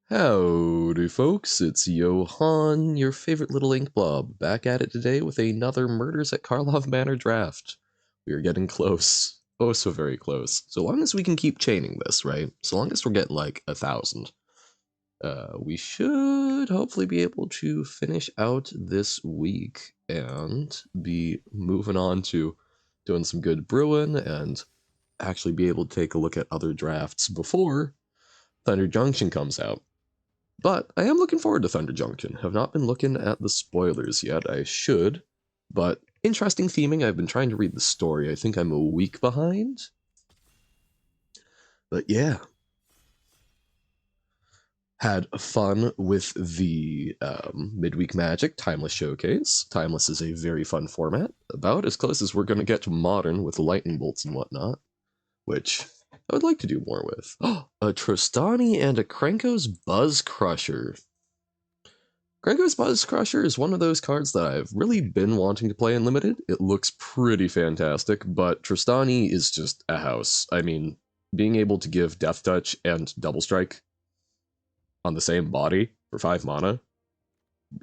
Howdy folks, it's Johan, your favorite little ink blob, back at it today with another Murders at Karlov Manor draft. We are getting close. Oh, so very close. So long as we can keep chaining this, right? So long as we're getting like 1,000. We should hopefully be able to finish out this week and be moving on to doing some good brewing and actually be able to take a look at other drafts before Thunder Junction comes out. But I am looking forward to Thunder Junction. Have not been looking at the spoilers yet. I should. But interesting theming. I've been trying to read the story. I think I'm a week behind. But yeah. Had fun with the Midweek Magic Timeless Showcase. Timeless is a very fun format. About as close as we're going to get to Modern with lightning bolts and whatnot. Which I would like to do more with. Oh, a Trostani and a Krenko's Buzz Crusher. Krenko's Buzz Crusher is one of those cards that I've really been wanting to play in Limited. It looks pretty fantastic, but Trostani is just a house. I mean, being able to give Death Touch and Double Strike on the same body for 5 mana,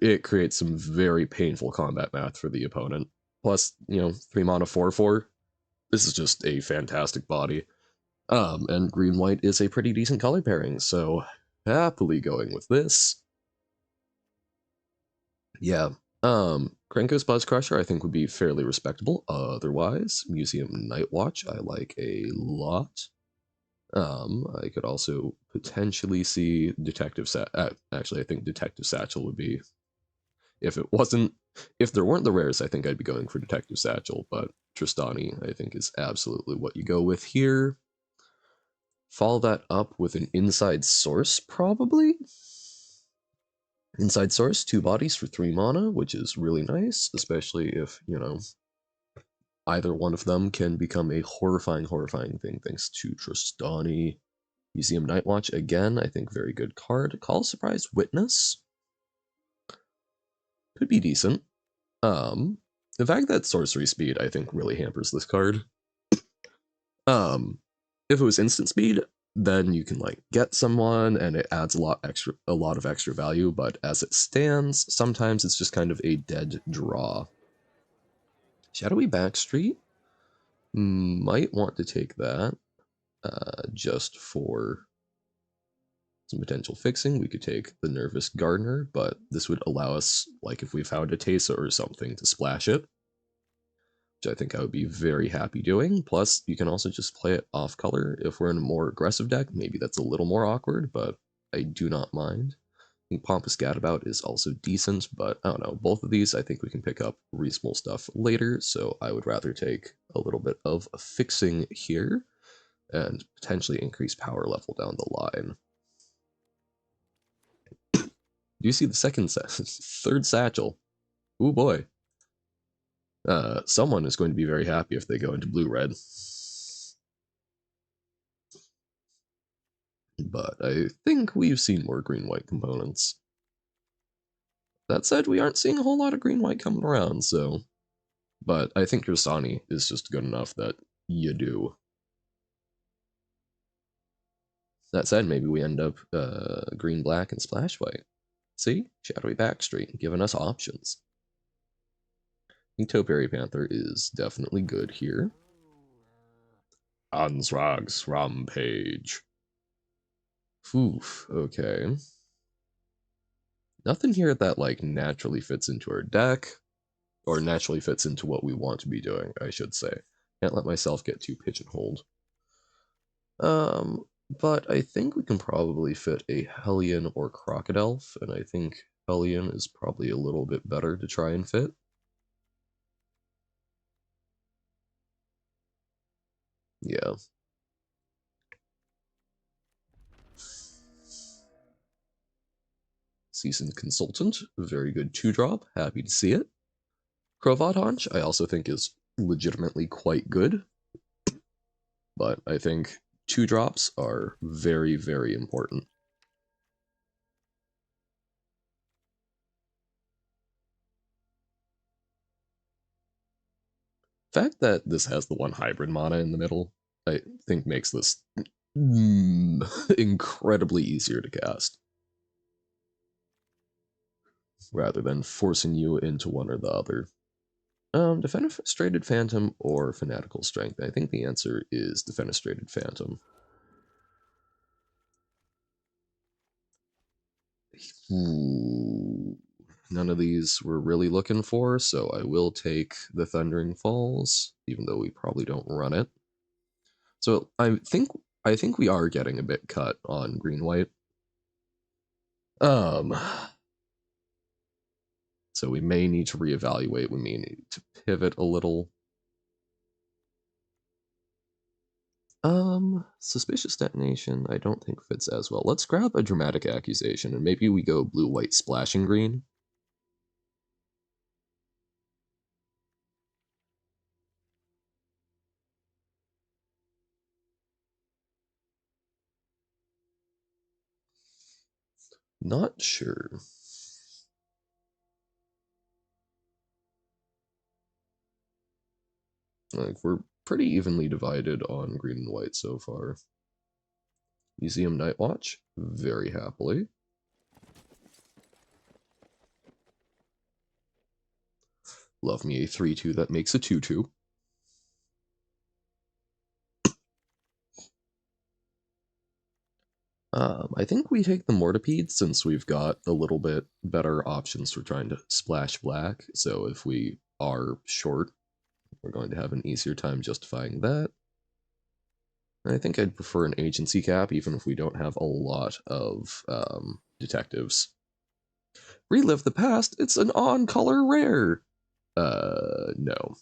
it creates some very painful combat math for the opponent. Plus, 3 mana 4/4. This is just a fantastic body. And green-white is a pretty decent color pairing, so happily going with this. Yeah, Krenko's Buzz Crusher I think would be fairly respectable. Otherwise, Museum Night Watch I like a lot. I could also potentially see Detective actually, I think Detective Satchel would be, if there weren't the rares, I think I'd be going for Detective Satchel, but Trostani I think is absolutely what you go with here. Follow that up with an Inside Source, probably? Inside Source, 2 bodies for 3 mana, which is really nice, especially if, either one of them can become a horrifying thing thanks to Trostani. Museum Night Watch, again, I think very good card. Call Surprise Witness could be decent. The fact that sorcery speed, I think, really hampers this card. If it was instant speed, then you can get someone and it adds a lot of extra value, but as it stands, sometimes it's just kind of a dead draw. Shadowy Backstreet might want to take that just for some potential fixing. We could take the Nervous Gardener, but this would allow us, if we found a Tesa or something, to splash it, which I think I would be very happy doing. Plus, you can also just play it off color if we're in a more aggressive deck. Maybe that's a little more awkward, but I do not mind. I think Pompous Gadabout is also decent, but I don't know. Both of these, I think we can pick up reasonable stuff later, so I would rather take a little bit of a fixing here and potentially increase power level down the line. Do you see the third Satchel? Ooh boy. Someone is going to be very happy if they go into blue-red. But I think we've seen more green-white components. That said, we aren't seeing a whole lot of green-white coming around, so... But I think Trostani is just good enough that you do. That said, maybe we end up green-black and splash-white. See? Shadowy Backstreet, giving us options. I think Topiary Panther is definitely good here. Ansrag's Rampage. Oof, okay. Nothing here that, naturally fits into our deck, or naturally fits into what we want to be doing, I should say. Can't let myself get too pigeonholed. But I think we can probably fit a Hellion or Crocodile, and I think Hellion is probably a little bit better to try and fit. Yeah. Seasoned Consultant, very good 2-drop, happy to see it. Crovat Haunch, I also think is legitimately quite good, but I think 2-drops are very, very important. The fact that this has the 1 hybrid mana in the middle, I think makes this incredibly easier to cast. rather than forcing you into one or the other. Defenestrated Phantom or Fanatical Strength? I think the answer is Defenestrated Phantom. Ooh, none of these we're really looking for, so I will take the Thundering Falls, even though we probably don't run it. So I think we are getting a bit cut on green white. So we may need to reevaluate. We may need to pivot a little. Suspicious Detonation, I don't think fits as well. Let's grab a Dramatic Accusation, and maybe we go blue, white, splashing green. Not sure. Like, we're pretty evenly divided on green and white so far. Museum Night Watch, very happily. Love me a 3-2 that makes a 2-2. I think we take the Mortipede since we've got a little bit better options for trying to splash black. So if we are short, we're going to have an easier time justifying that. I think I'd prefer an agency cap, even if we don't have a lot of detectives. Relive the past, it's an on-color rare! No.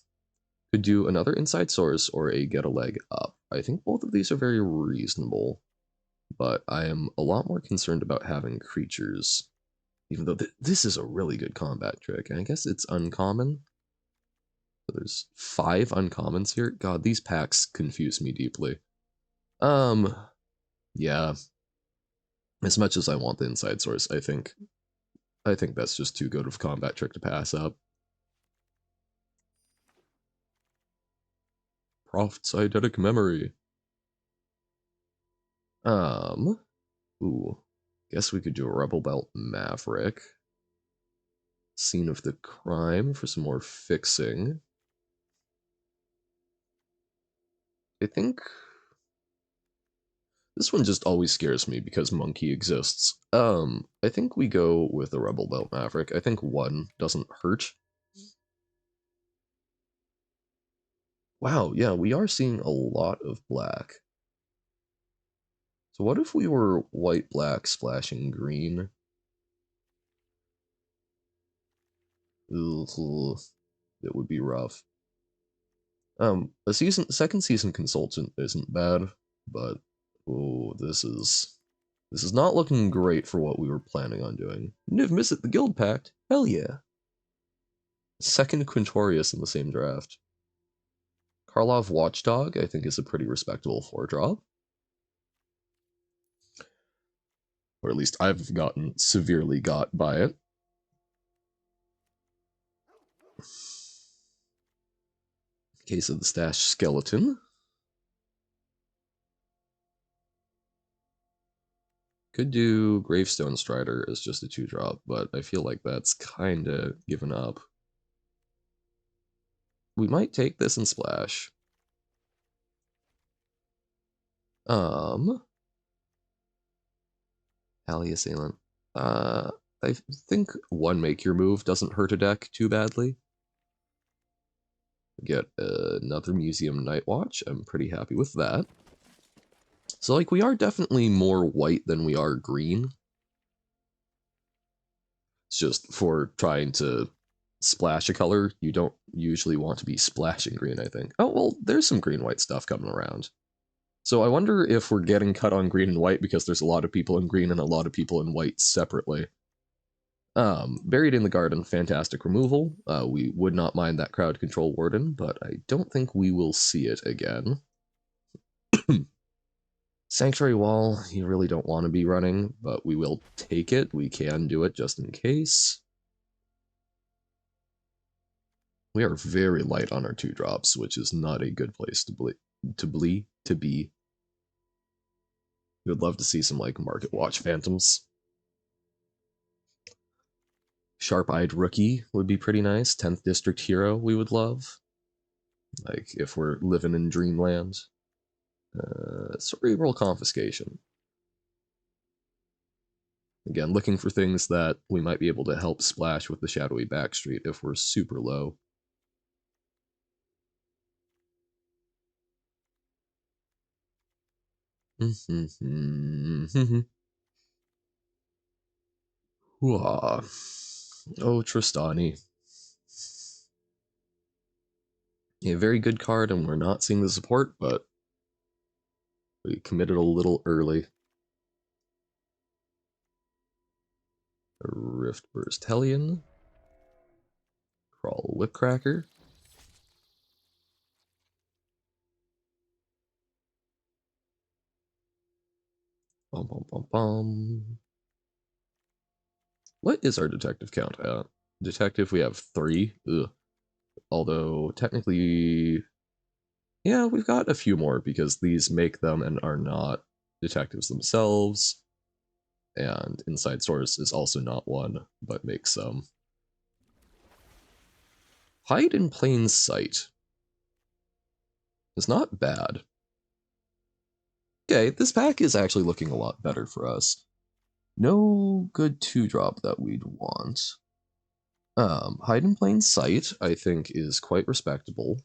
Could do another inside source or a get a leg up. I think both of these are very reasonable, but I am a lot more concerned about having creatures, even though this is a really good combat trick, and I guess it's uncommon. So there's 5 uncommons here. God, these packs confuse me deeply. Yeah. As much as I want the inside source, I think that's just too good of a combat trick to pass up. Prophet's Eidetic Memory. Ooh. Guess we could do a Rebel Belt Maverick. Scene of the Crime for some more fixing. I think this one just always scares me because Monkey exists. I think we go with the Rebel Belt Maverick. I think 1 doesn't hurt. Wow, yeah, we are seeing a lot of black. So what if we were white, black, splashing green? Ugh, it would be rough. A second season consultant isn't bad, but oh, this is not looking great for what we were planning on doing. Niv Mizzet the Guild Pact? Hell yeah. Second Quintorius in the same draft. Karlov Watchdog, I think, is a pretty respectable 4-drop. Or at least I've gotten severely got by it. Case of the Stash Skeleton. Could do Gravestone Strider as just a 2-drop, but I feel like that's kinda given up. We might take this and splash. Alley Assailant. I think 1 Make Your Move doesn't hurt a deck too badly. Get another Museum Night Watch. I'm pretty happy with that. So, like, we are definitely more white than we are green. It's just for trying to splash a color, you don't usually want to be splashing green, I think. Oh, well, there's some green-white stuff coming around. So I wonder if we're getting cut on green and white because there's a lot of people in green and a lot of people in white separately. Buried in the Garden, fantastic removal. We would not mind that Crowd Control Warden, but I don't think we will see it again. Sanctuary Wall, you really don't want to be running, but we will take it. We can do it just in case. We are very light on our 2-drops, which is not a good place to be. We would love to see some, like, Market Watch Phantoms. Sharp-Eyed Rookie would be pretty nice. 10th District Hero we would love. Like, if we're living in Dreamland. Cerebral Confiscation. Again, looking for things that we might be able to help splash with the Shadowy Backstreet if we're super low. Oh, Trostani. A very good card, and we're not seeing the support, but we committed a little early. Rift Burst Hellion. Crawl Whipcracker. Bum, bum, bum, bum. What is our detective count at? Detective, we have 3. Ugh. Although, technically, yeah, we've got a few more because these make them and are not detectives themselves. And Inside Source is also not one, but makes some. Hide in Plain Sight is not bad. Okay, this pack is actually looking a lot better for us. No good 2-drop that we'd want. Hide in Plain Sight, I think, is quite respectable.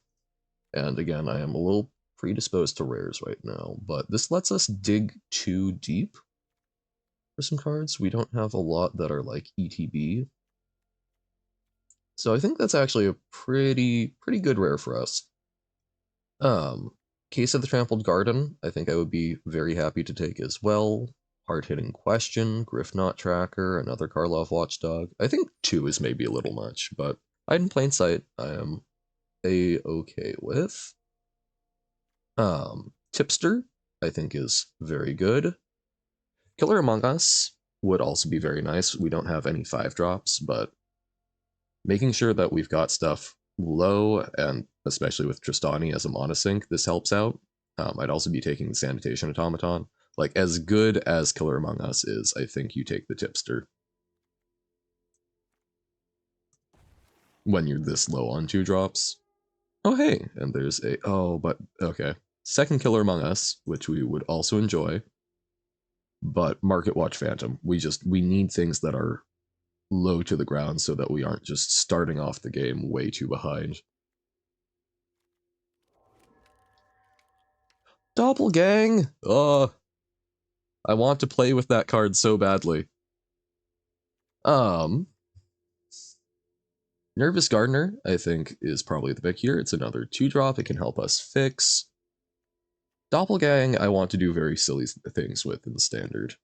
And again, I am a little predisposed to rares right now, but this lets us dig too deep for some cards. We don't have a lot that are like ETB. So I think that's actually a pretty good rare for us. Case of the Trampled Garden, I think I would be very happy to take as well. Hard-hitting Question, Griffknot Tracker, another Karlov Watchdog. I think 2 is maybe a little much, but Hide in Plain Sight I am a-okay with. Tipster, I think is very good. Killer Among Us would also be very nice. We don't have any 5-drops, but making sure that we've got stuff low, and especially with Trostani as a monosync, this helps out. I'd also be taking the Sanitation Automaton. Like, as good as Killer Among Us is, I think you take the Tipster. When you're this low on 2-drops. Oh, hey, and there's a... Oh, but... Okay. Second Killer Among Us, which we would also enjoy. But Market Watch Phantom. We need things that are low to the ground so that we aren't just starting off the game way too behind. Doppelgang! I want to play with that card so badly. Nervous Gardener, I think, is probably the pick here. It's another 2-drop. It can help us fix. Doppelgang, I want to do very silly things with in the standard.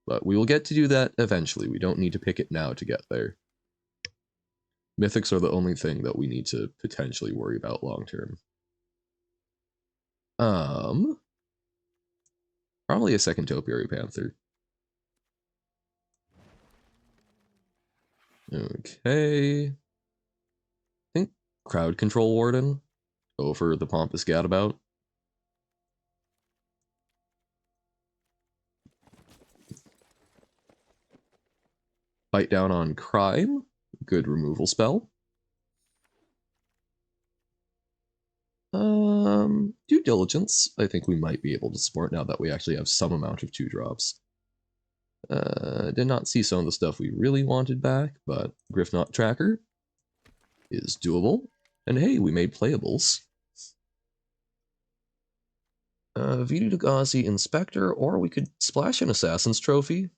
But we will get to do that eventually. We don't need to pick it now to get there. Mythics are the only thing that we need to potentially worry about long term. Probably a second Topiary Panther. Okay. I think Crowd Control Warden over the Pompous Gadabout. Bite Down on Crime. Good removal spell. Due Diligence. I think we might be able to support now that we actually have some amount of 2-drops. Did not see some of the stuff we really wanted back, but Griffknot Tracker is doable. And hey, we made playables. Vidu Dagazi Inspector, or we could splash an Assassin's Trophy.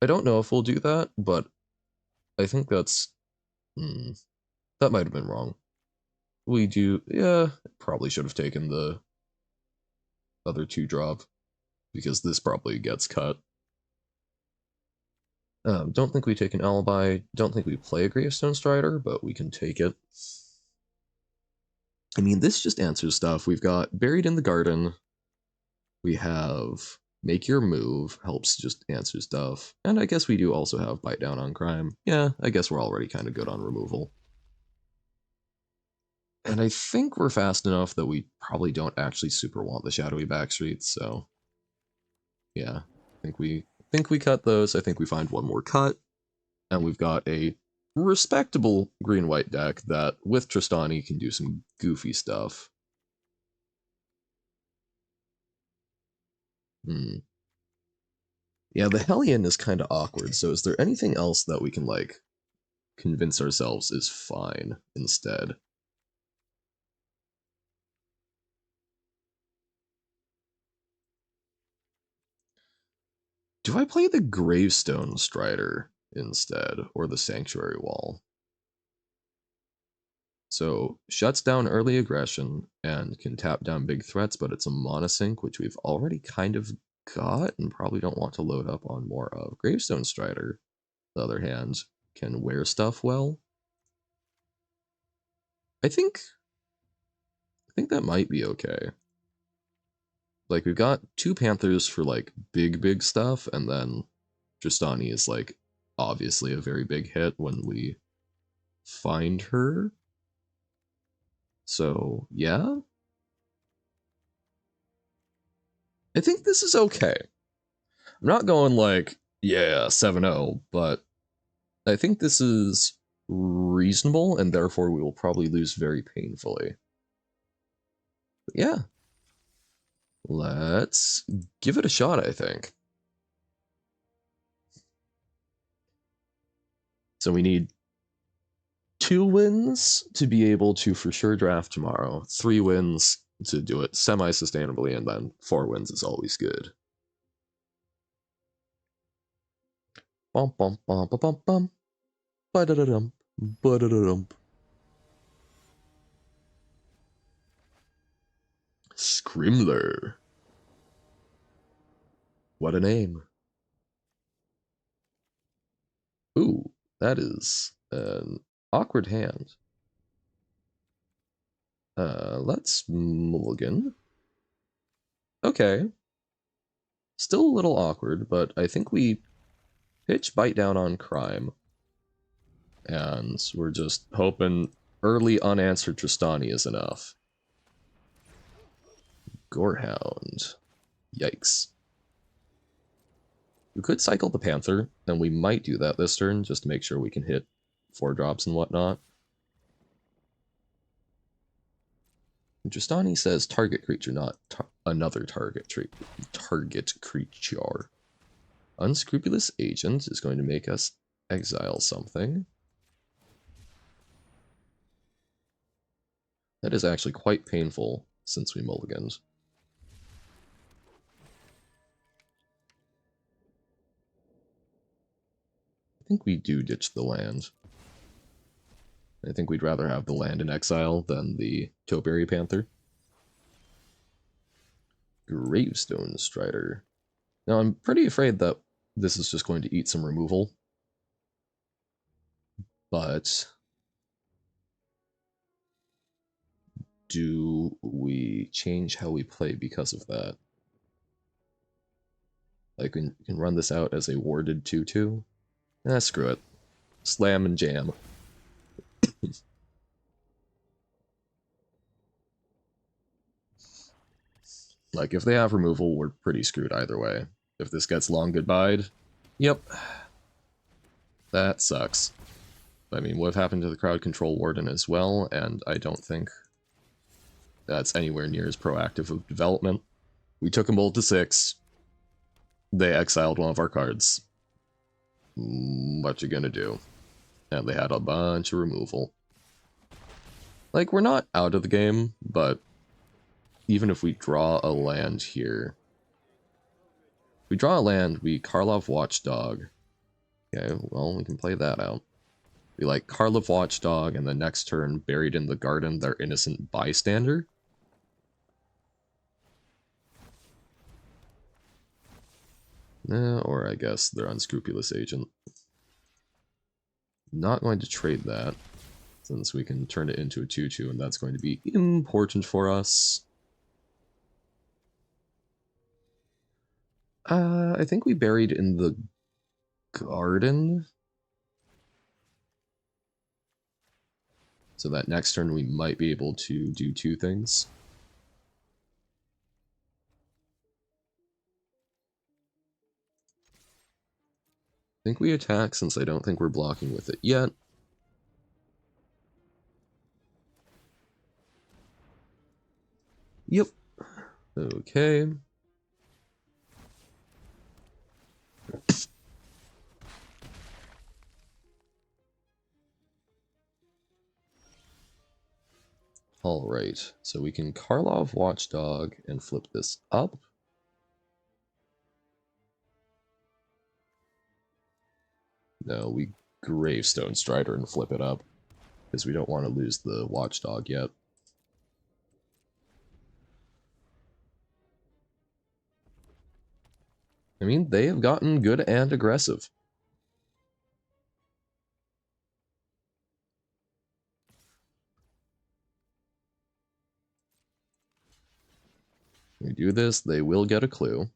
I don't know if we'll do that, but I think that's... that might have been wrong. We do... Yeah, probably should have taken the other 2-drop, because this probably gets cut. Don't think we take an Alibi. Don't think we play a Gravestone Strider, but we can take it. I mean, this just answers stuff. We've got Buried in the Garden. We have Make Your Move, helps just answer stuff. And I guess we do also have Bite Down on Crime. Yeah, I guess we're already kind of good on removal. And I think we're fast enough that we probably don't actually super want the Shadowy Backstreets, so... Yeah, I think we think we cut those. I think we find one more cut, and we've got a respectable green-white deck that, with Trostani, can do some goofy stuff. Yeah, the Hellion is kind of awkward, so is there anything else that we can, like, convince ourselves is fine instead? Do I play the Gravestone Strider instead, or the Sanctuary Wall? So, shuts down early aggression and can tap down big threats, but it's a monosync, which we've already kind of got and probably don't want to load up on more of. Gravestone Strider, on the other hand, can wear stuff well. I think that might be okay. Like, we've got 2 Panthers for, like, big stuff, and then Trostani is, like, obviously a very big hit when we find her. So, yeah. I think this is okay. I'm not going, like, yeah, 7-0, but I think this is reasonable, and therefore we will probably lose very painfully. But yeah. Let's give it a shot, I think. So we need 2 wins to be able to for sure draft tomorrow, 3 wins to do it semi-sustainably, and then 4 wins is always good. Bum bum bum bum bum bum. Ba-da-da-dum. Ba-da-da-dum. Scrimler. What a name. Ooh, that is an awkward hand. Let's mulligan. Okay. Still a little awkward, but I think we pitch Bite Down on Crime. And we're just hoping early unanswered Trostani is enough. Gorehound. Yikes. We could cycle the Panther, and we might do that this turn, just to make sure we can hit 4 drops and whatnot. Trostani says target creature, not another target creature. Unscrupulous Agent is going to make us exile something. That is actually quite painful since we mulliganed. I think we do ditch the land. I think we'd rather have the land in exile than the Topiary Panther. Gravestone Strider. Now, I'm pretty afraid that this is just going to eat some removal. But do we change how we play because of that? Like, we can run this out as a warded 2-2? Screw it. Slam and jam. Like, if they have removal, we're pretty screwed either way. If this gets long goodbyed, yep. That sucks. I mean, what happened to the Crowd Control Warden as well, and I don't think that's anywhere near as proactive of development. We took them both to 6. They exiled one of our cards. What you gonna do? And they had a bunch of removal. Like, we're not out of the game, but even if we draw a land here, if we draw a land, we Karlov Watchdog. Okay, well, we can play that out. We like Karlov Watchdog, and the next turn, buried in the garden, their Innocent Bystander. Or I guess their Unscrupulous Agent. Not going to trade that, since we can turn it into a 2-2, and that's going to be important for us. I think we buried in the garden. So that next turn we might be able to do 2 things. think we attack since I don't think we're blocking with it yet. Yep. Okay. Alright, so we can Karlov Watchdog and flip this up. No, we Gravestone Strider and flip it up, because we don't want to lose the Watchdog yet. I mean, they have gotten good and aggressive. We do this, they will get a clue.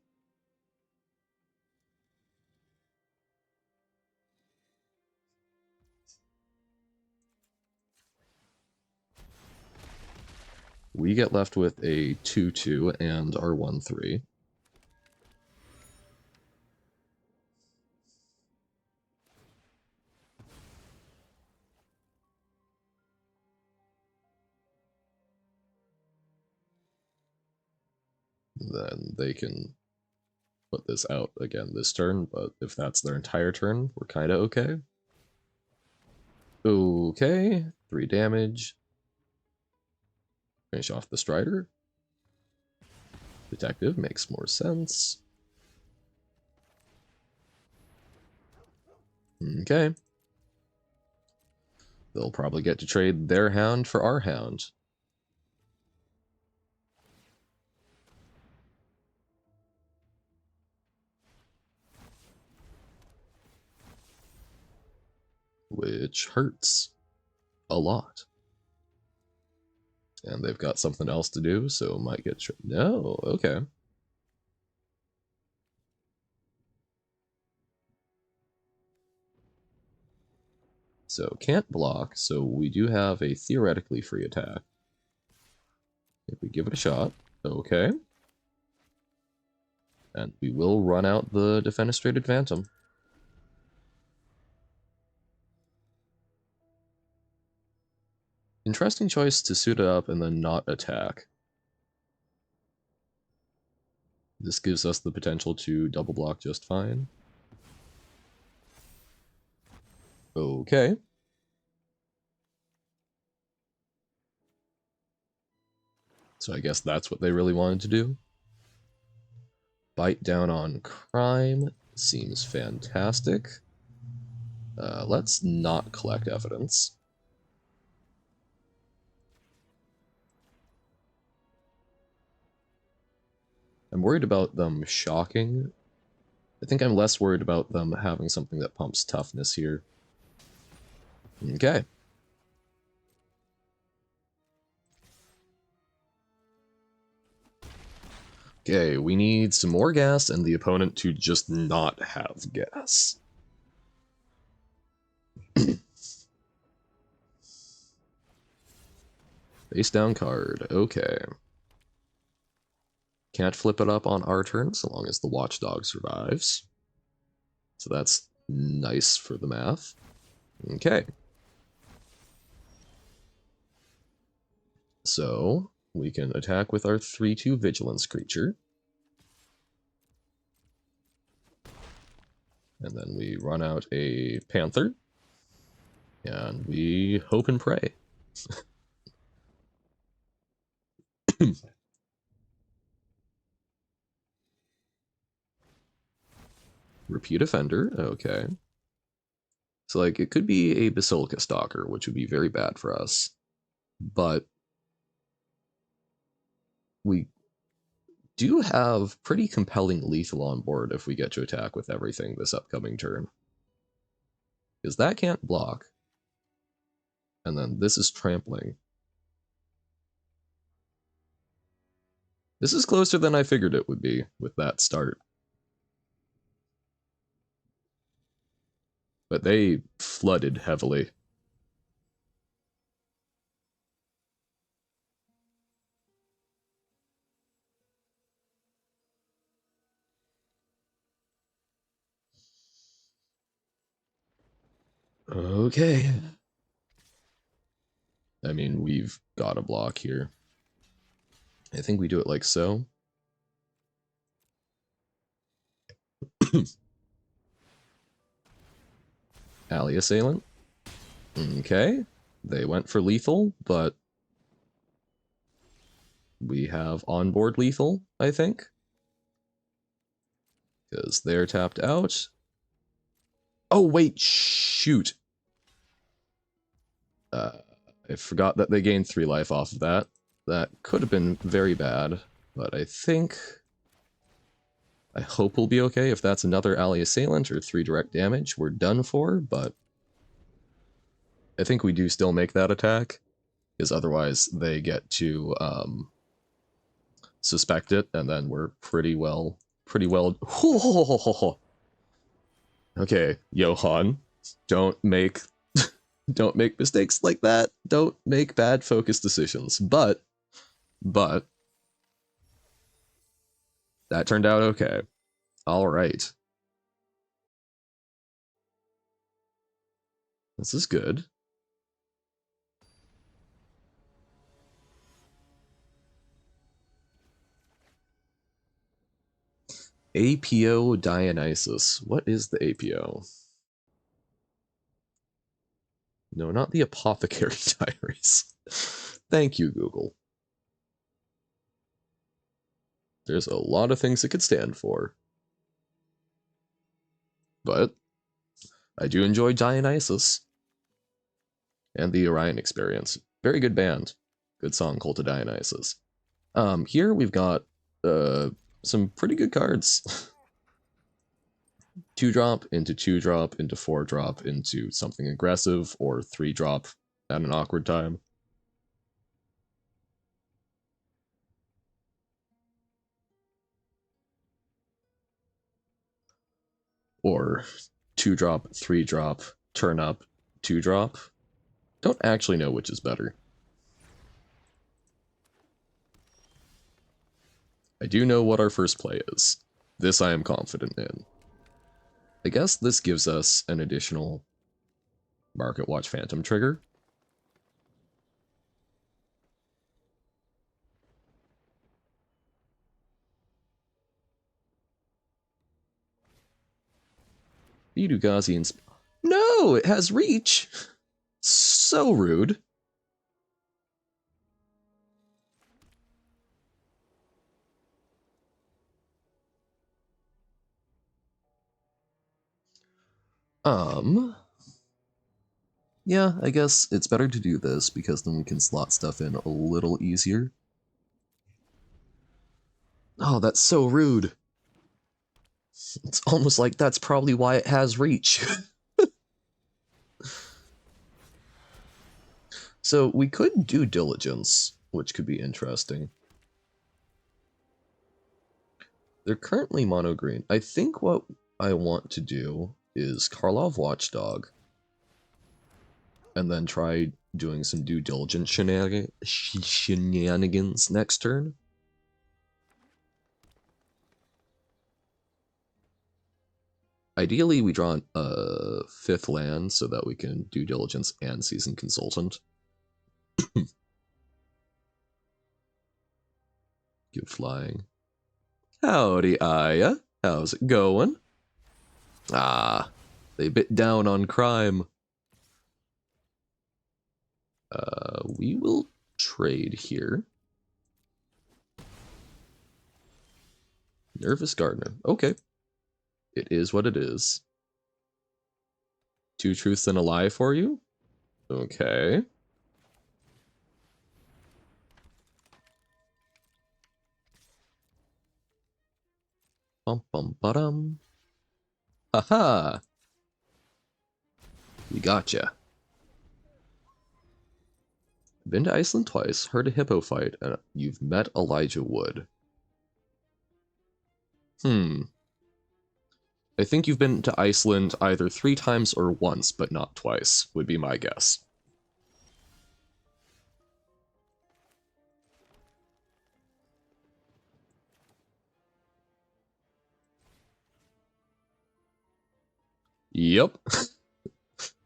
We get left with a 2-2 and our 1-3. Then they can put this out again this turn, but if that's their entire turn, we're kind of okay. Okay, 3 damage. Finish off the Strider. Detective makes more sense. Okay. They'll probably get to trade their hound for our hound. Which hurts a lot. And they've got something else to do, so might get... No, okay. So can't block, so we do have a theoretically free attack. If we give it a shot, okay. And we will run out the Defenestrated Phantom. Interesting choice to suit it up and then not attack. This gives us the potential to double block just fine. Okay. So I guess that's what they really wanted to do. Bite down on crime seems fantastic. Let's not collect evidence. I'm worried about them shocking. I think I'm less worried about them having something that pumps toughness here. Okay. Okay, we need some more gas and the opponent to just not have gas. Face down card, okay. Can't flip it up on our turn so long as the Watchdog survives. So that's nice for the math. Okay. So we can attack with our 3/2 Vigilance creature. And then we run out a Panther. And we hope and pray. Repeat Offender, okay. So, like, it could be a Basilica Stalker, which would be very bad for us. But we do have pretty compelling lethal on board if we get to attack with everything this upcoming turn. Because that can't block. And then this is trampling. This is closer than I figured it would be with that start. But they flooded heavily. Okay. I mean, we've got a block here. I think we do it like so. Ally Assailant. Okay. They went for lethal, but we have onboard lethal, I think. Because they're tapped out. Oh, wait, shoot. I forgot that they gained 3 life off of that. That could have been very bad, but I think... I hope we'll be okay. If that's another Ally Assailant or 3 direct damage, we're done for, but... I think we do still make that attack, because otherwise they get to suspect it, and then we're pretty well... Okay, Johan, don't make don't make mistakes like that. Don't make bad focus decisions. But that turned out okay. All right. This is good. APO Dionysus. What is the APO? No, not the Apothecary Diaries. Thank you, Google. There's a lot of things it could stand for. But I do enjoy Dionysus. And the Orion Experience. Very good band. Good song, Cult of Dionysus. Here we've got some pretty good cards. 2-drop into 2-drop into 4-drop into something aggressive, or 3-drop at an awkward time. Or 2-drop, 3-drop, turn up, 2-drop. Don't actually know which is better. I do know what our first play is. This I am confident in. I guess this gives us an additional Market Watch Phantom trigger. Vidugazi. No, it has reach. So rude. Yeah, I guess it's better to do this because then we can slot stuff in a little easier. Oh, that's so rude. It's almost like that's probably why it has reach. So we could do diligence, which could be interesting. They're currently mono green. I think what I want to do is Karlov Watchdog, and then try doing some due diligence shenanigans next turn. Ideally, we draw a 5th land so that we can due diligence and seasoned consultant. Give flying. Howdy, Aya. How's it going? Ah, they bit down on crime. We will trade here. Nervous Gardener. Okay. It is what it is. 2 truths and a lie for you? Okay. Bum bum ba-dum. Haha! We gotcha. Been to Iceland twice, heard a hippo fight, and you've met Elijah Wood. I think you've been to Iceland either 3 times or once, but not twice, would be my guess. Yep.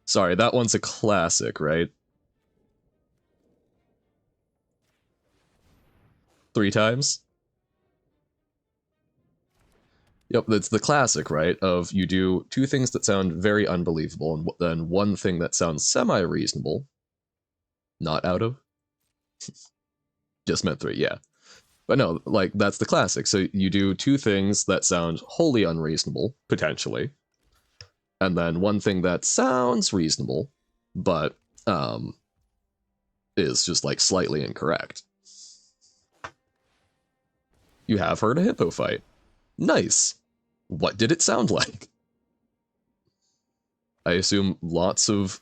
Sorry, that one's a classic, right? 3 times? Yep, that's the classic, right? Of you do 2 things that sound very unbelievable, and then 1 thing that sounds semi-reasonable. Not out of? Just meant 3, yeah. But no, like, that's the classic. So you do 2 things that sound wholly unreasonable, potentially, and then 1 thing that sounds reasonable, but, is just, like, slightly incorrect. You have heard a hippo fight. Nice. What did it sound like? I assume lots of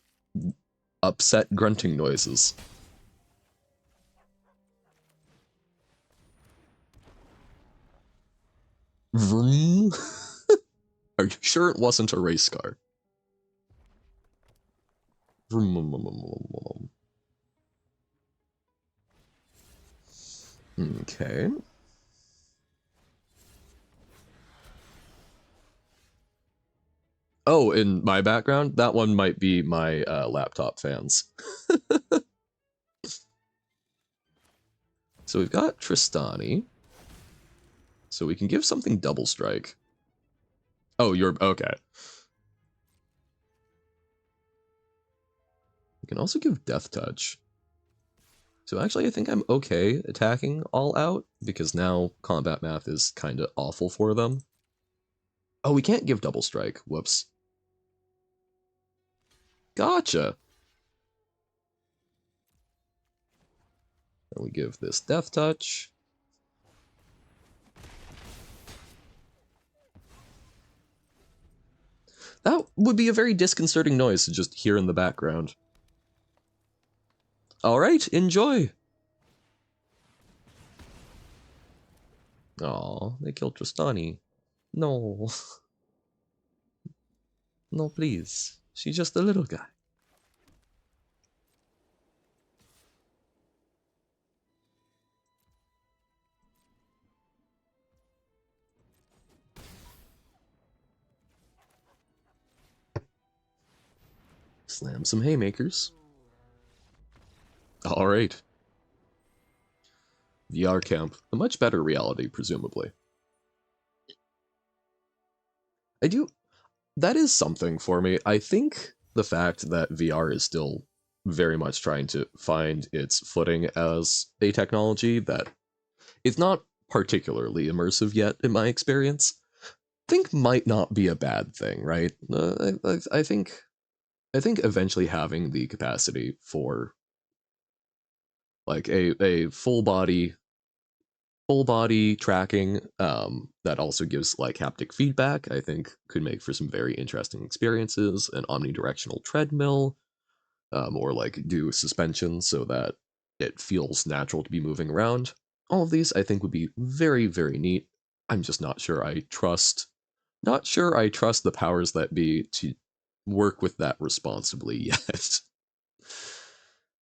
upset grunting noises. Vroom. Are you sure it wasn't a race car? Vroom. Okay. Oh, in my background, that one might be my laptop fans. So we've got Trostani. So we can give something double strike. Oh, you're okay. We can also give death touch. So actually, I think I'm okay attacking all out, because now combat math is kind of awful for them. Oh, we can't give double strike. Whoops. Gotcha. And we give this death touch. That would be a very disconcerting noise to just hear in the background. Alright, enjoy! Aw, they killed Trostani. No. No, please. She's just a little guy. Slam some haymakers. Alright. VR camp. A much better reality, presumably. I do... That is something for me. I think the fact that VR is still very much trying to find its footing as a technology that it's not particularly immersive yet, in my experience, think might not be a bad thing, right? I think eventually having the capacity for like a full body tracking that also gives like haptic feedback, I think could make for some very interesting experiences. An omnidirectional treadmill, or like do suspension so that it feels natural to be moving around. All of these I think would be very, very neat. I'm just not sure I trust the powers that be to work with that responsibly yet.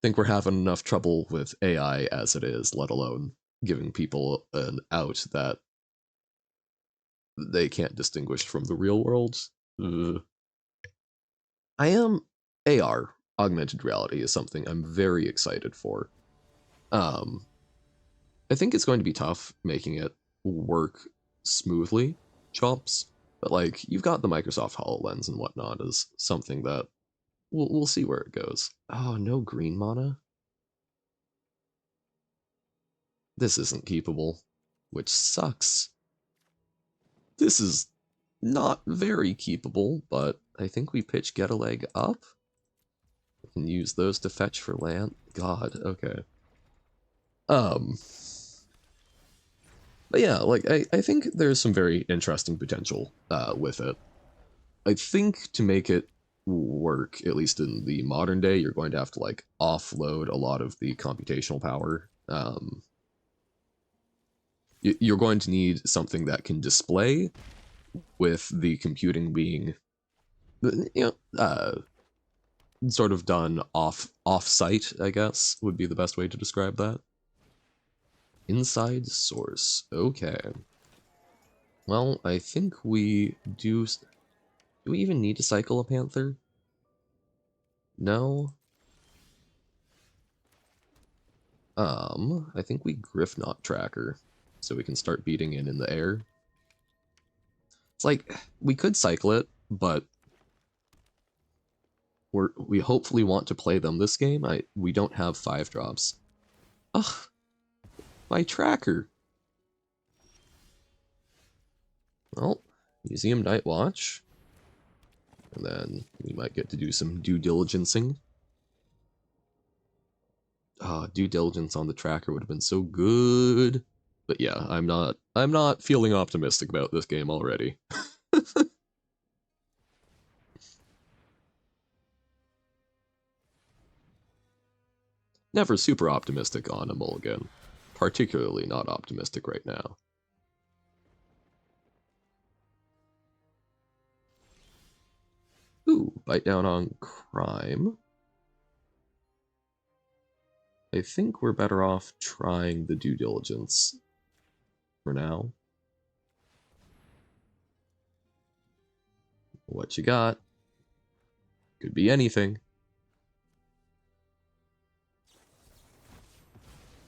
Think we're having enough trouble with AI as it is, let alone giving people an out that they can't distinguish from the real world. Ugh. I am AR, augmented reality, is something I'm very excited for. Um, I think it's going to be tough making it work smoothly, chops, but like you've got the Microsoft HoloLens and whatnot as something that we'll see where it goes. Oh, no green mana? This isn't keepable, which sucks. This is not very keepable, but I think we pitch Get a Leg up. We can use those to fetch for land. God, okay. But yeah, like, I think there's some very interesting potential with it. I think to make it work, at least in the modern day, you're going to have to, like, offload a lot of the computational power. You're going to need something that can display with the computing being, sort of done off-site, I guess, would be the best way to describe that. Inside source. Okay. Well, I think we do... Do we even need to cycle a panther? No. I think we Griff Knot Tracker, so we can start beating in the air. It's like, we could cycle it, but we hopefully want to play them this game. We don't have 5-drops. Ugh, my tracker. Well, Museum Night Watch. And then we might get to do some due diligencing. Due diligence on the tracker would have been so good. But yeah, I'm not feeling optimistic about this game already. Never super optimistic on a mulligan. Particularly not optimistic right now. Ooh, bite down on crime. I think we're better off trying the due diligence for now. What you got? Could be anything.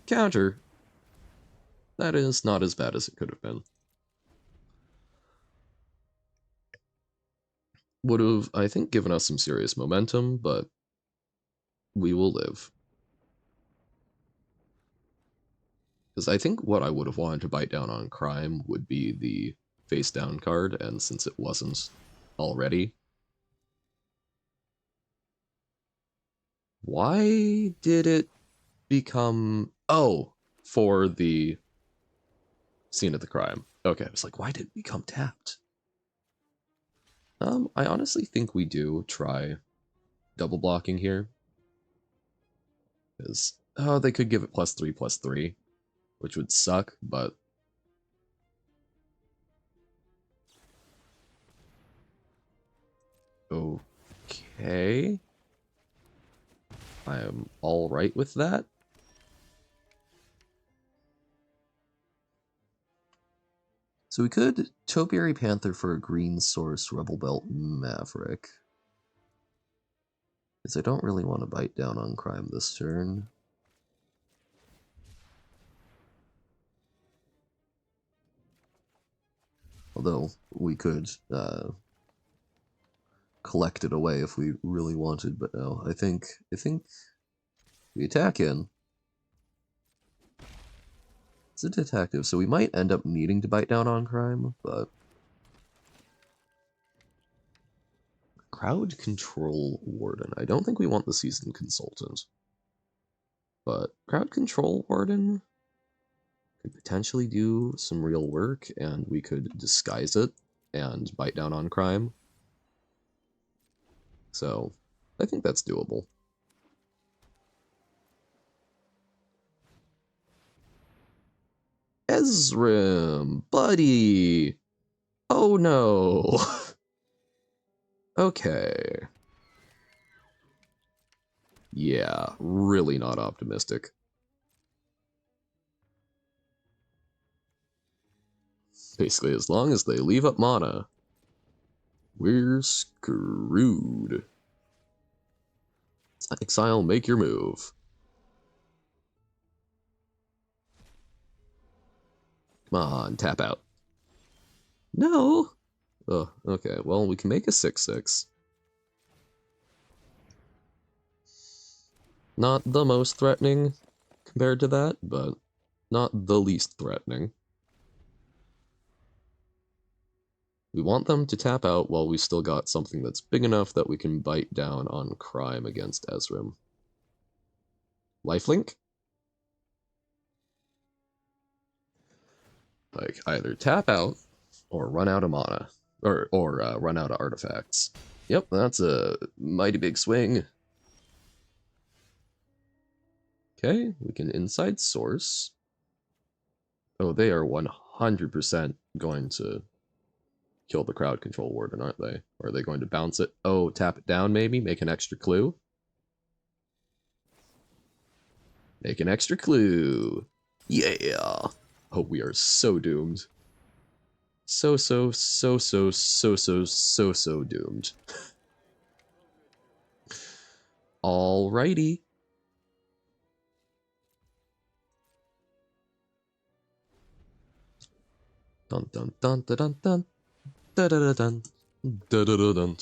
Counter. That is not as bad as it could have been. Would have, I think, given us some serious momentum, but we will live. Because I think what I would have wanted to bite down on crime would be the face down card, and since it wasn't already. Why did it become... Oh, for the scene of the crime. Okay, I was like, why did it become tapped? I honestly think we do try double blocking here. Because, oh, they could give it +3/+3, which would suck, but... Okay. I am alright with that. So we could Topiary Panther for a green source Rebel Belt Maverick. Because I don't really want to bite down on crime this turn. Although we could collect it away if we really wanted, but no. I think we attack in. It's a detective, so we might end up needing to bite down on crime, but... Crowd Control Warden. I don't think we want the Seasoned Consultant. But Crowd Control Warden could potentially do some real work, and we could disguise it and bite down on crime. So, I think that's doable. Ezrim, buddy! Oh no! Okay. Yeah, really not optimistic. Basically, as long as they leave up mana, we're screwed. Exile, make your move. Come on, tap out. No! Oh, okay, well, we can make a 6/6. Not the most threatening compared to that, but not the least threatening. We want them to tap out while we still got something that's big enough that we can bite down on crime against Ezrim. Lifelink? Like, either tap out or run out of mana. Or run out of artifacts. Yep, that's a mighty big swing. Okay, we can inside source. Oh, they are 100% going to kill the crowd control warden, aren't they? Or are they going to bounce it? Oh, tap it down maybe? Make an extra clue? Make an extra clue. Yeah! Oh, we are so doomed. So doomed. Alrighty. Dun dun dun dun dun dun dun dun dun dun dun dun.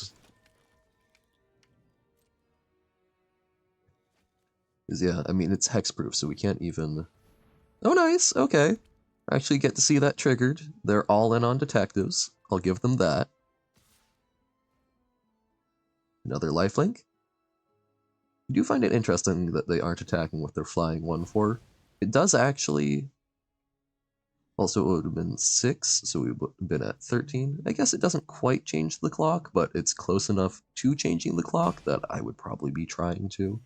Yeah, I mean it's hexproof, so we can't even. Oh, nice. Okay, I actually get to see that triggered. They're all in on detectives. I'll give them that. Another lifelink. I do find it interesting that they aren't attacking with their flying 1/4. It does actually. Also, it would have been 6, so we would have been at 13. I guess it doesn't quite change the clock, but it's close enough to changing the clock that I would probably be trying to.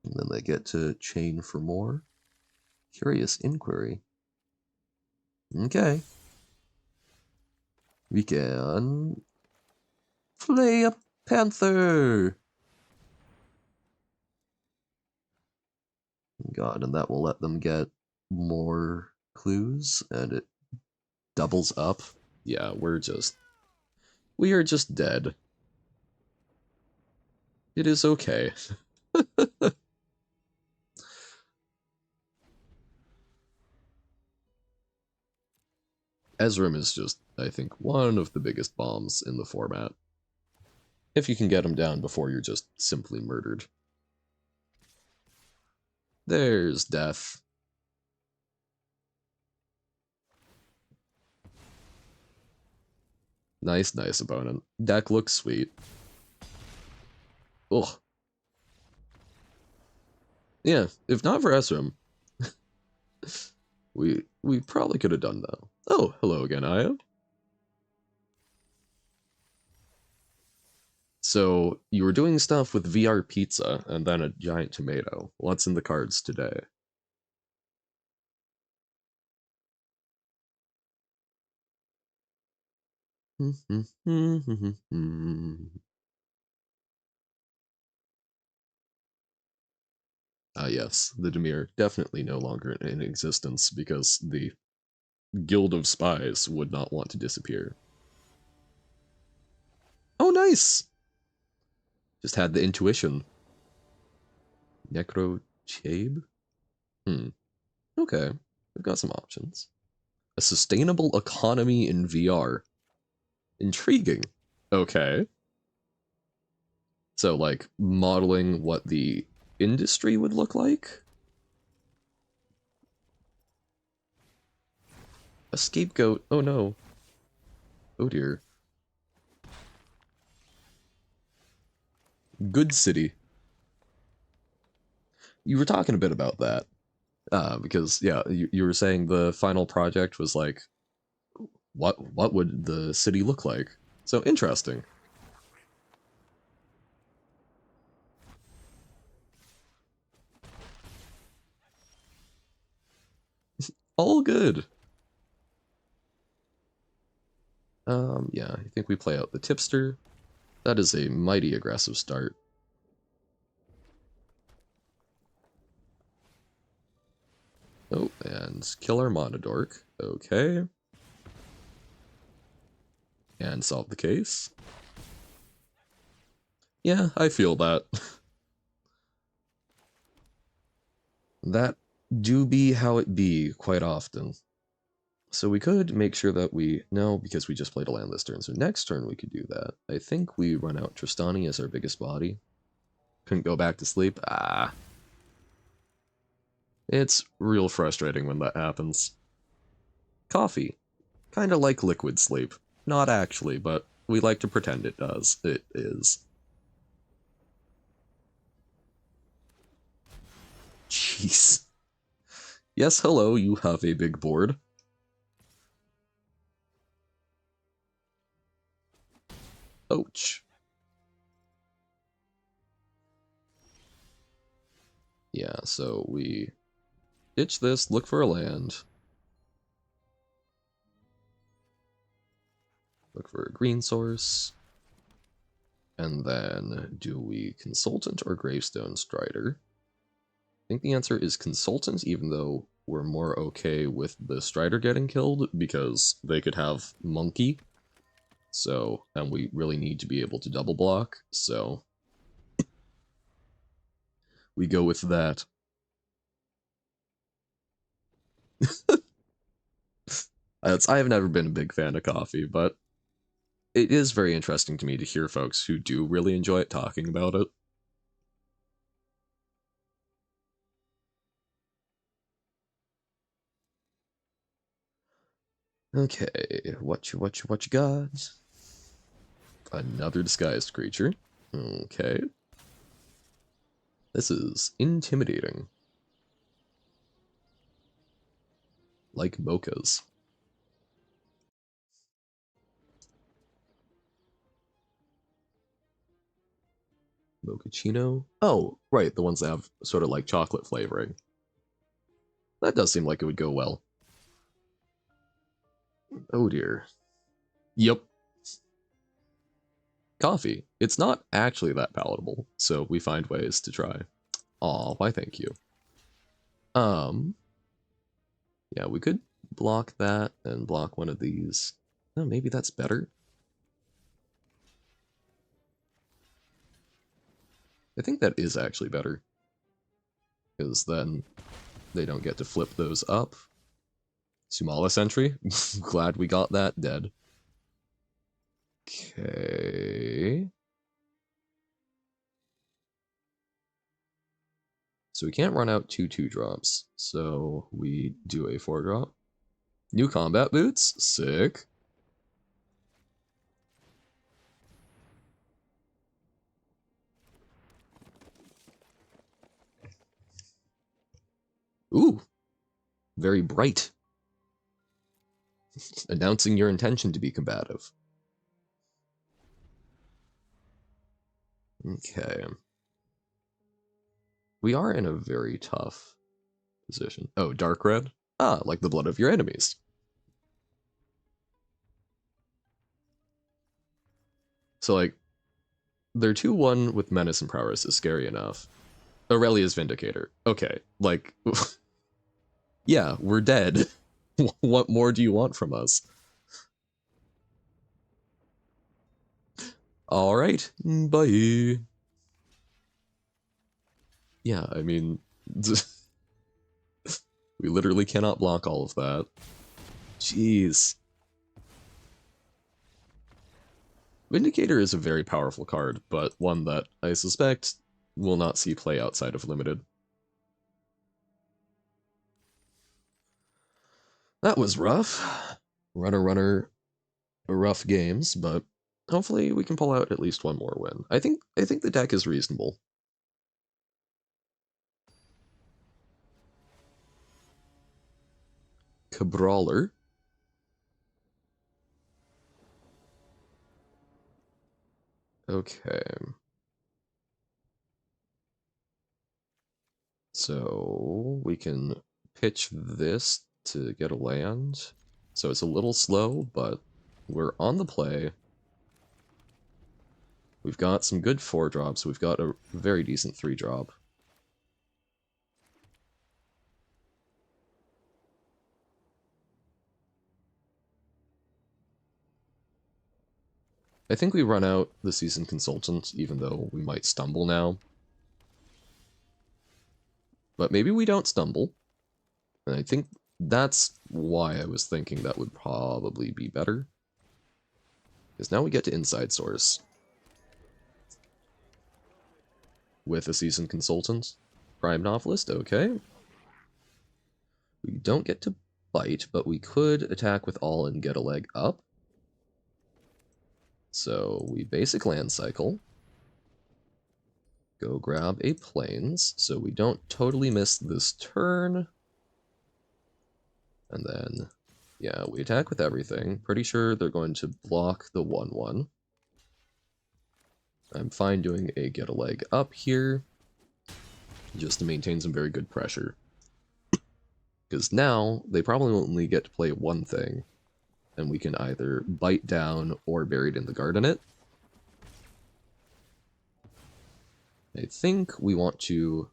And then they get to chain for more. Curious inquiry. Okay. We can play a panther. God, and that will let them get more clues, and it doubles up. Yeah, we are just dead. It is okay. Ezrim is just, I think, one of the biggest bombs in the format. If you can get him down before you're just simply murdered. There's death. Nice, nice opponent. Deck looks sweet. Ugh. Yeah, if not for Ezrim, we probably could have done that. Oh, hello again, Aya. So, you were doing stuff with VR Pizza and then a giant tomato. What's in the cards today? Ah, yes, the Demir definitely no longer in existence because the Guild of Spies would not want to disappear. Oh, nice! Just had the intuition. Necro Chabe? Okay, we've got some options. A sustainable economy in VR. Intriguing. Okay. So, like, modeling what the industry would look like? A scapegoat. Oh no. Oh dear. Good city. You were talking a bit about that. Because, yeah, you were saying the final project was like, what would the city look like? So, interesting. All good. Yeah, I think we play out the tipster. That is a mighty aggressive start. Oh, and kill our Monodork. Okay. And solve the case. Yeah, I feel that. That do be how it be quite often. So we could make sure that we... No, because we just played a land this turn, so next turn we could do that. I think we run out Trostani as our biggest body. Couldn't go back to sleep. Ah. It's real frustrating when that happens. Coffee. Kinda like liquid sleep. Not actually, but we like to pretend it does. It is. Jeez. Yes, hello, you have a big board. Ouch. Yeah, so we ditch this, look for a land. Look for a green source. And then, do we Consultant or Gravestone Strider? I think the answer is Consultant, even though we're more okay with the Strider getting killed, because they could have Monkey. So, and we really need to be able to double block, so we go with that. I have never been a big fan of coffee, but it is very interesting to me to hear folks who do really enjoy it talking about it. Okay, what you got? Another disguised creature. Okay. This is intimidating. Like mochas. Mochaccino? Oh, right, the ones that have sort of like chocolate flavoring. That does seem like it would go well. Oh dear. Yep. Coffee. It's not actually that palatable, so we find ways to try. Aw, why thank you. Um, yeah, we could block that and block one of these. Oh, maybe that's better. I think that is actually better. Because then they don't get to flip those up. Sumala Sentry. Glad we got that dead. Okay. So we can't run out 2/2 drops. So we do a 4-drop. New combat boots. Sick. Ooh. Very bright. Announcing your intention to be combative. Okay. We are in a very tough position. Oh, dark red? Ah, like the blood of your enemies. So, like, their 2/1 with Menace and Prowess is scary enough. Aurelia's Vindicator. Okay, like, yeah, we're dead. What more do you want from us? Alright, bye. Yeah, I mean, we literally cannot block all of that. Jeez. Vindicator is a very powerful card, but one that I suspect will not see play outside of Limited. That was rough. Runner, rough games, but hopefully we can pull out at least one more win. I think the deck is reasonable. Cabrawler. Okay. So we can pitch this to get a land. So it's a little slow, but we're on the play. We've got some good 4-drops. We've got a very decent 3-drop. I think we run out the Seasoned Consultant, even though we might stumble now. But maybe we don't stumble. And I think that's why I was thinking that would probably be better. Because now we get to Inside Source. With a Seasoned Consultant. Prime Novelist, okay. We don't get to bite, but we could attack with all and get a leg up. So we basic land cycle. Go grab a plains, so we don't totally miss this turn. And then, yeah, we attack with everything. Pretty sure they're going to block the 1/1. I'm fine doing a get a leg up here, just to maintain some very good pressure. Because now, they probably only get to play one thing, and we can either bite down or Buried in the Garden it. I think we want to...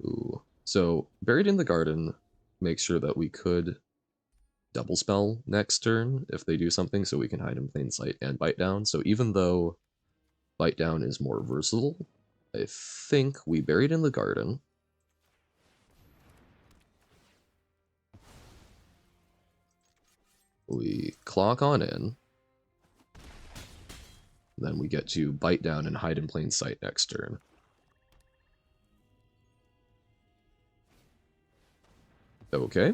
Ooh. So, Buried in the Garden makes sure that we could double spell next turn if they do something, so we can hide in plain sight and bite down. So even though bite down is more versatile, I think we buried in the garden. We clock on in. Then we get to bite down and hide in plain sight next turn. Okay.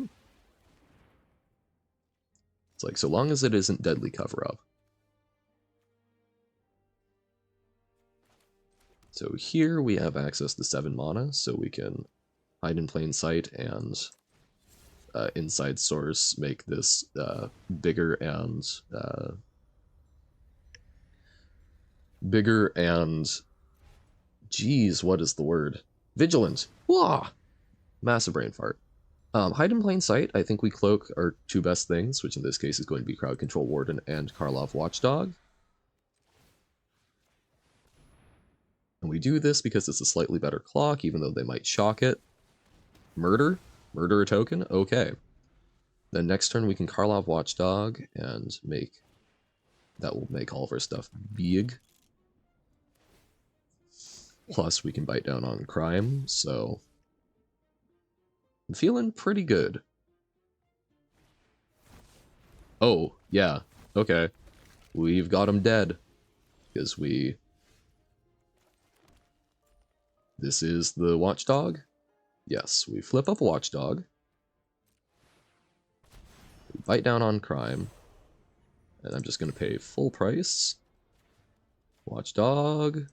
It's like, so long as it isn't deadly cover-up. So here we have access to 7 mana, so we can hide in plain sight and inside source make this bigger and geez, what is the word? Vigilant. Wah! Massive brain fart. Hide in plain sight, I think we cloak our 2 best things, which in this case is going to be Crowd Control Warden and Karlov Watchdog. And we do this because it's a slightly better clock, even though they might shock it. Murder? Murder a token? Okay. Then next turn we can Karlov Watchdog and make... That will make all of our stuff big. Plus we can bite down on crime, so... I'm feeling pretty good. Oh, yeah. Okay. We've got him dead. Because we... This is the Watchdog? Yes, we flip up a Watchdog. We bite down on crime. And I'm just going to pay full price. Watchdog.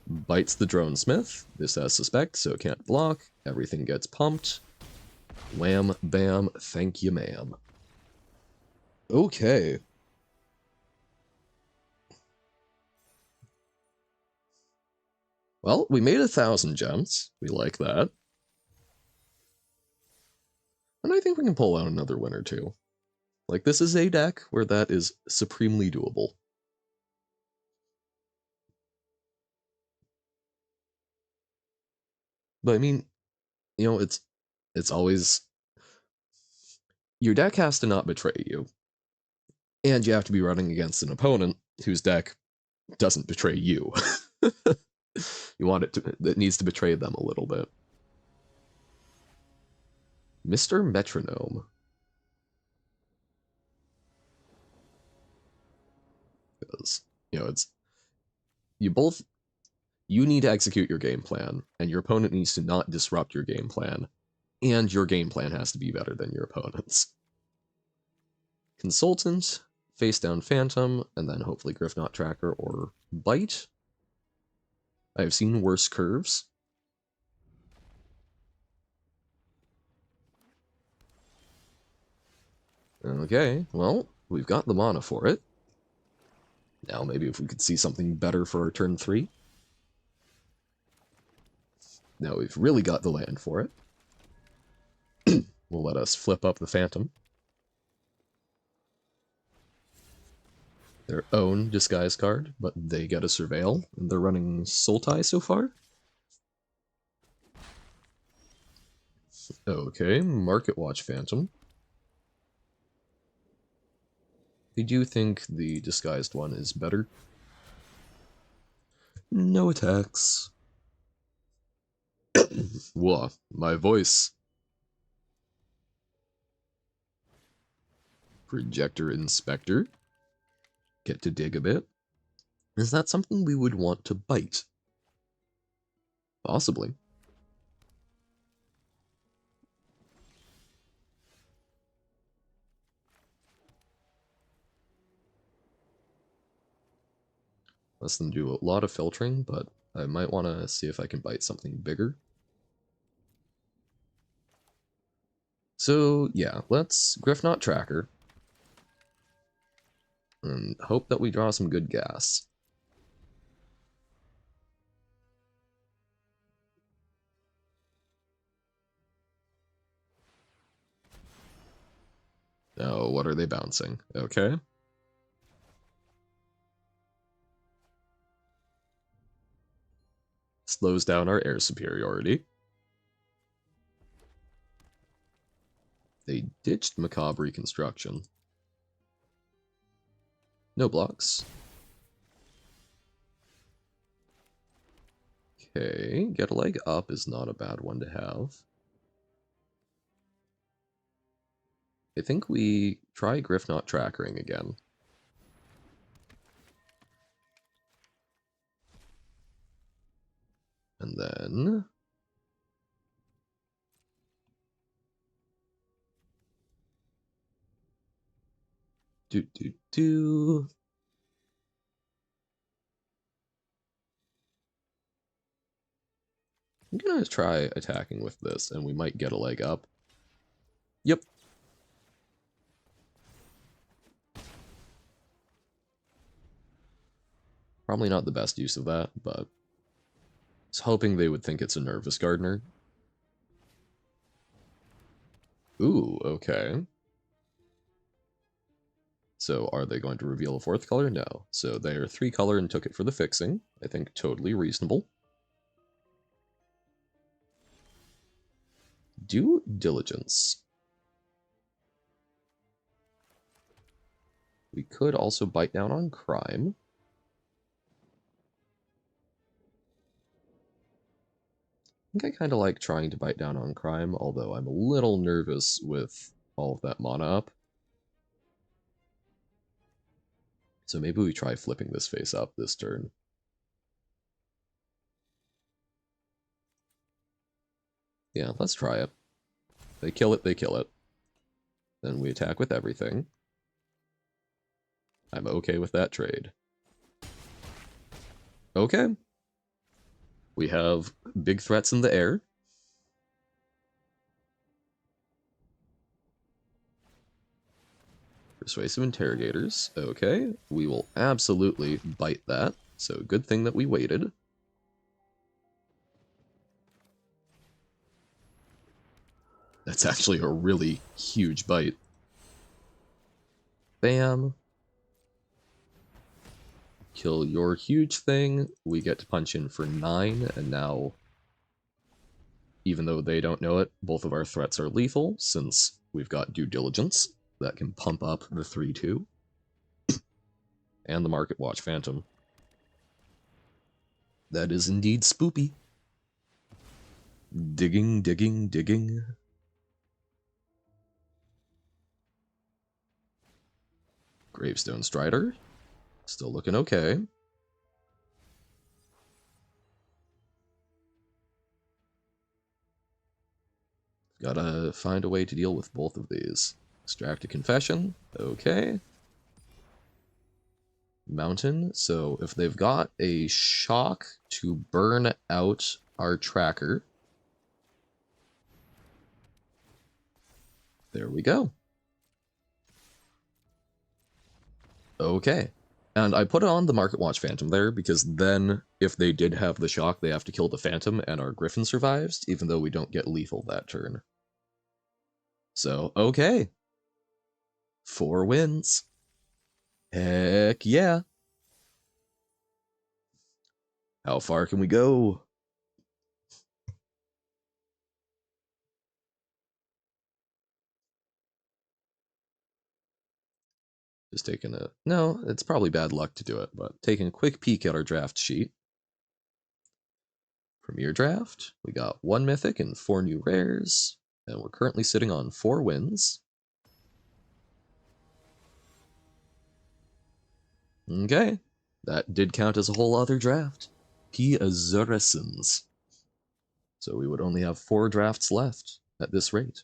Bites the Dronesmith. This has Suspect, so it can't block. Everything gets pumped. Wham, bam, thank you, ma'am. Okay. Well, we made 1,000 gems. We like that. And I think we can pull out another win or two. Like, this is a deck where that is supremely doable. But I mean, you know, it's always... Your deck has to not betray you. And you have to be running against an opponent whose deck doesn't betray you. You want it needs to betray them a little bit. Mr. Metronome. Because, you know, you need to execute your game plan, and your opponent needs to not disrupt your game plan, and your game plan has to be better than your opponent's. Consultant, face down Phantom, and then hopefully Griffknot Tracker or Bite. I've seen worse curves. Okay, well, we've got the mana for it. Now maybe if we could see something better for our turn 3. Now we've really got the land for it. Will let us flip up the Phantom. Their own disguise card, but they get a Surveil, and they're running Sultai so far. Okay, Market Watch Phantom. I do think the disguised one is better. No attacks. Whoa, my voice. Projector Inspector. Get to dig a bit. Is that something we would want to bite? Possibly. Less than do a lot of filtering, but I might want to see if I can bite something bigger. So yeah, let's Griffknot Tracker. And hope that we draw some good gas. Oh, what are they bouncing? Okay. Slows down our air superiority. They ditched Macabre Reconstruction. No blocks. Okay, get a leg up is not a bad one to have. I think we try Griffknot Trackering again. And then... Do. I'm gonna try attacking with this, and we might get a leg up. Yep. Probably not the best use of that, but... I was hoping they would think it's a Nervous Gardener. Ooh, okay. So are they going to reveal a fourth color? No. So they are 3 color and took it for the fixing. I think totally reasonable. Due Diligence. We could also bite down on crime. I think I kind of like trying to bite down on crime, although I'm a little nervous with all of that mana up. So maybe we try flipping this face up this turn. Yeah, let's try it. They kill it, they kill it. Then we attack with everything. I'm okay with that trade. Okay. We have big threats in the air. Persuasive Interrogators. Okay. We will absolutely bite that. So good thing that we waited. That's actually a really huge bite. Bam. Kill your huge thing. We get to punch in for 9, and now, even though they don't know it, both of our threats are lethal, since we've got Due Diligence that can pump up the 3-2. And the Market Watch Phantom. That is indeed spoopy. Digging, digging, digging. Gravestone Strider. Still looking okay. Gotta find a way to deal with both of these. Extract a Confession. Okay. Mountain. So if they've got a shock to burn out our tracker. There we go. Okay. And I put on the Market Watch Phantom there because then if they did have the shock, they have to kill the Phantom and our Griffin survives, even though we don't get lethal that turn. So, okay. 4 wins. Heck yeah. How far can we go? Just taking a... No, it's probably bad luck to do it, but taking a quick peek at our draft sheet. Premier Draft, we got 1 Mythic and 4 new rares, and we're currently sitting on 4 wins. Okay, that did count as a whole other draft. P. Azurescens. So we would only have 4 drafts left at this rate.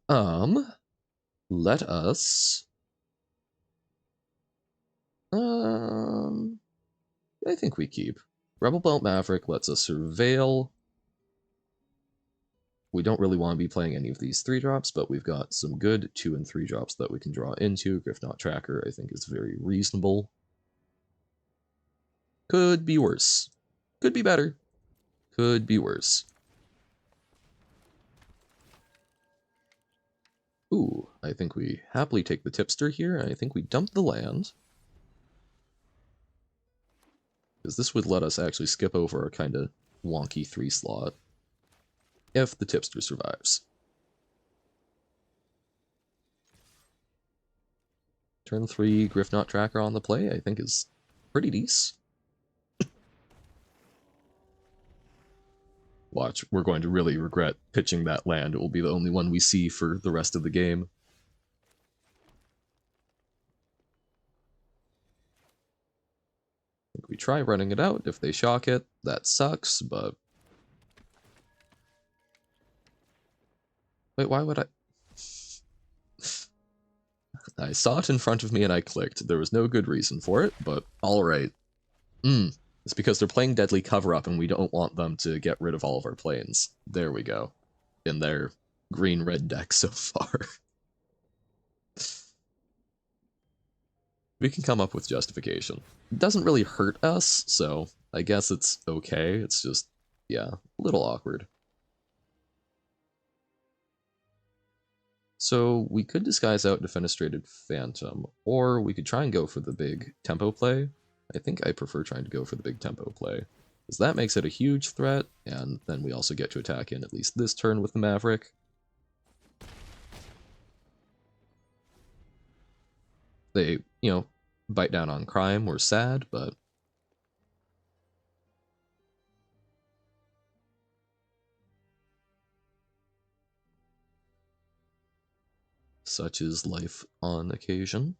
Let us... I think we keep. Rebel Belt Maverick lets us surveil. We don't really want to be playing any of these 3-drops, but we've got some good 2 and 3 drops that we can draw into. Griffknot Tracker, I think, is very reasonable. Could be worse. Could be better. Could be worse. Ooh, I think we happily take the Tipster here, and I think we dump the land. Because this would let us actually skip over a kind of wonky 3 slot. If the Tipster survives. Turn 3 Griffnot Tracker on the play, I think is pretty decent. Watch, we're going to really regret pitching that land. It will be the only one we see for the rest of the game. I think we try running it out. If they shock it, that sucks, but... Wait, why would I... I saw it in front of me and I clicked. There was no good reason for it, but alright. It's because they're playing Deadly Cover-Up and we don't want them to get rid of all of our planes. There we go. In their green-red deck so far. We can come up with justification. It doesn't really hurt us, so I guess it's okay. It's just, yeah, a little awkward. So we could disguise out Defenestrated Phantom, or we could try and go for the big tempo play. I think I prefer trying to go for the big tempo play, because that makes it a huge threat, and then we also get to attack in at least this turn with the Maverick. They, you know, bite down on crime, we're sad, but... such is life on occasion.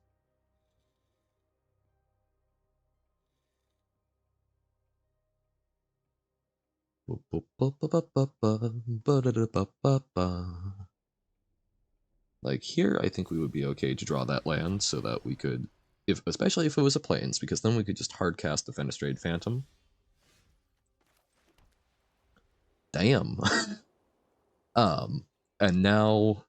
Like here, I think we would be okay to draw that land so that we could, especially if it was a plains, because then we could just hard cast the Fenestrade Phantom. Damn. And now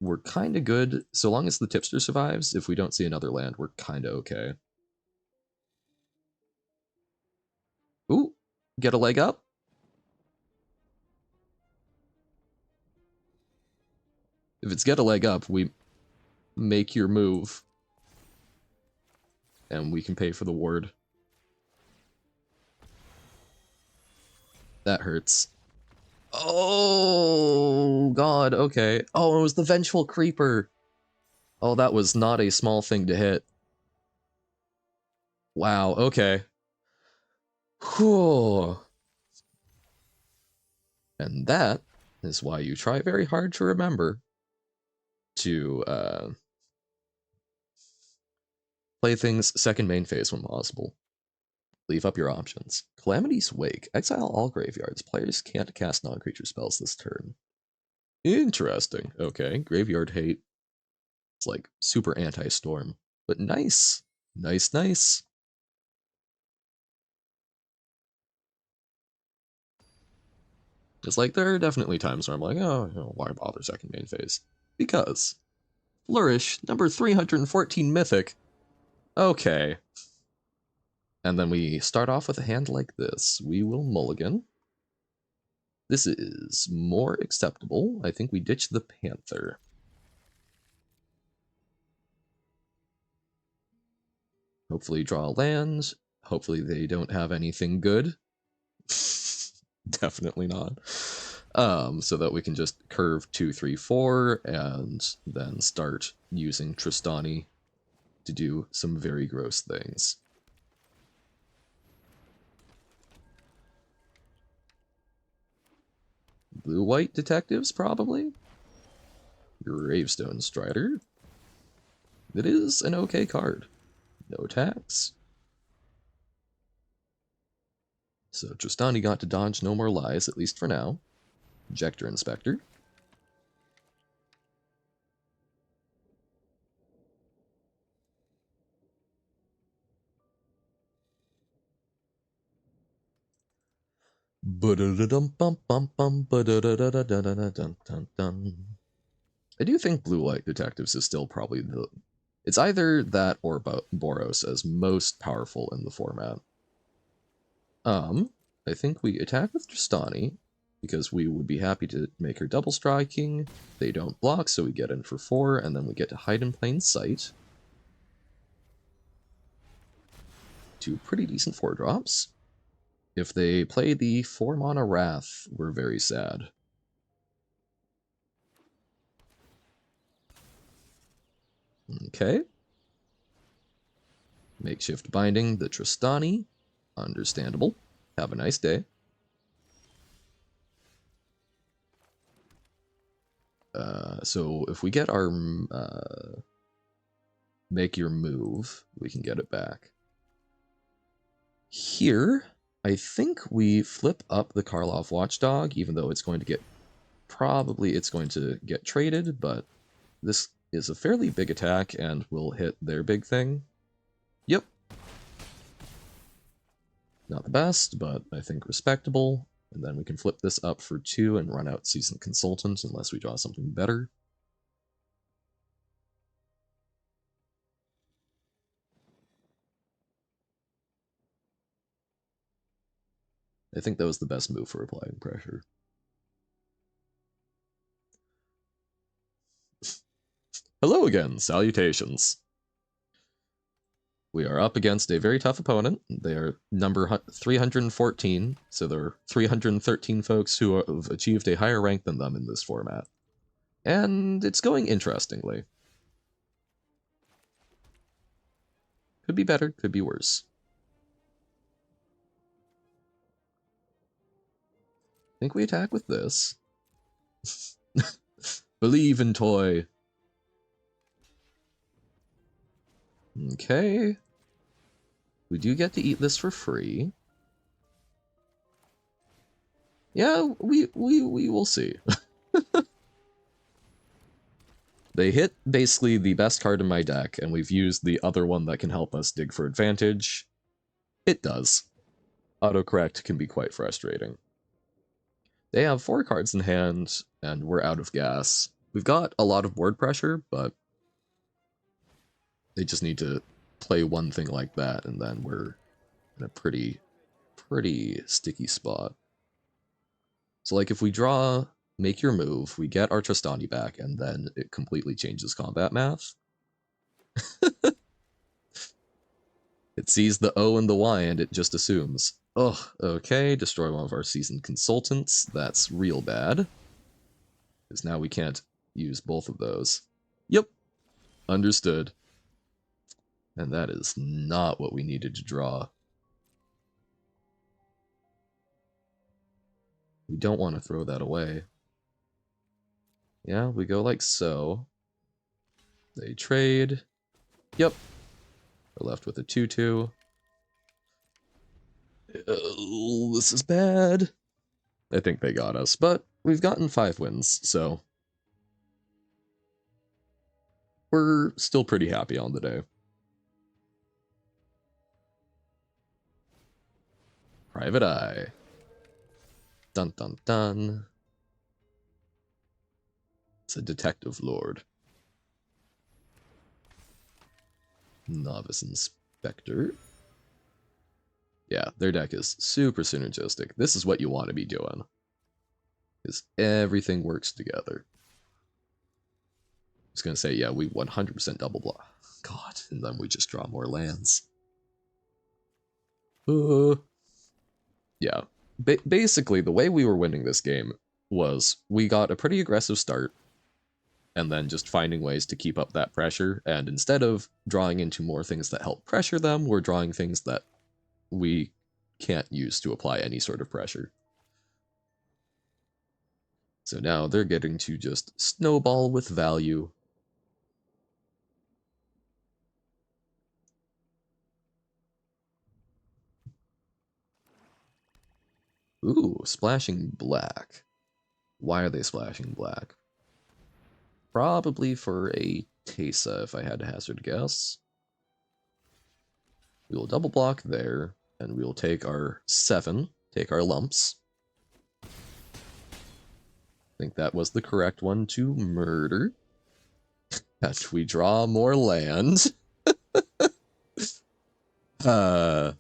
we're kind of good. So long as the Tipster survives, if we don't see another land, we're kind of okay. Ooh, get a leg up. If it's get a leg up, we make your move. And we can pay for the ward. That hurts. Oh, God, okay. Oh, it was the Vengeful Creeper. Oh, that was not a small thing to hit. Wow, okay. Whew. And that is why you try very hard to remember to play things second main phase when possible. Leave up your options. Calamity's Wake. Exile all graveyards. Players can't cast non-creature spells this turn. Interesting. Okay, Graveyard Hate. It's like super anti-storm. But nice. Nice, nice. It's like, there are definitely times where I'm like, oh, you know, why bother second main phase? Because Flourish, number 314 Mythic. Okay. And then we start off with a hand like this. We will mulligan. This is more acceptable. I think we ditch the Panther. Hopefully draw land. Hopefully they don't have anything good. Definitely not. So that we can just curve 2, 3, 4, and then start using Trostani to do some very gross things. Blue-white detectives, probably? Gravestone Strider. It is an okay card. No attacks. So Trostani got to dodge no more lies, at least for now. Ejector Inspector. I do think Blue Light Detectives is still probably the... It's either that or Boros as most powerful in the format. I think we attack with Trostani, because we would be happy to make her double striking. They don't block, so we get in for 4, and then we get to hide in plain sight. 2 pretty decent 4-drops. If they play the 4-mana Wrath, we're very sad. Okay. Makeshift binding the Trostani. Understandable. Have a nice day. So if we get our make your move, we can get it back. Here, I think we flip up the Karlov Watchdog, even though it's going to get traded, but this is a fairly big attack and will hit their big thing. Yep. Not the best, but I think respectable. And then we can flip this up for 2 and run out Seasoned Consultant unless we draw something better. I think that was the best move for applying pressure. Hello again, salutations. We are up against a very tough opponent. They are number 314, so there are 313 folks who have achieved a higher rank than them in this format. And it's going interestingly. Could be better, could be worse. I think we attack with this. Believe in toy. Okay. We do get to eat this for free. Yeah, we will see. They hit basically the best card in my deck, and we've used the other one that can help us dig for advantage. It does. Autocorrect can be quite frustrating. They have 4 cards in hand, and we're out of gas. We've got a lot of board pressure, but they just need to play one thing like that, and then we're in a pretty sticky spot. So like if we draw make your move, we get our Trostani back, and then it completely changes combat math. It sees the O and the Y and it just assumes. Oh, okay, destroy one of our Seasoned Consultants. That's real bad. Because now we can't use both of those. Yep, understood. And that is not what we needed to draw. We don't want to throw that away. Yeah, we go like so. They trade. Yep. We're left with a 2-2. This is bad. I think they got us, but we've gotten 5 wins, so we're still pretty happy on the day. Private Eye. Dun dun dun. It's a detective lord. Novice Inspector. Yeah, their deck is super synergistic. This is what you want to be doing. Because everything works together. I was going to say, yeah, we 100% double block. God, and then we just draw more lands. Yeah. Basically, the way we were winning this game was we got a pretty aggressive start, and then just finding ways to keep up that pressure, and instead of drawing into more things that help pressure them, we're drawing things that we can't use to apply any sort of pressure. So now they're getting to just snowball with value. Ooh, splashing black. Why are they splashing black? Probably for a Tesa, if I had to hazard a guess. We will double block there, and we will take our 7, take our lumps. I think that was the correct one to murder. And we draw more land. So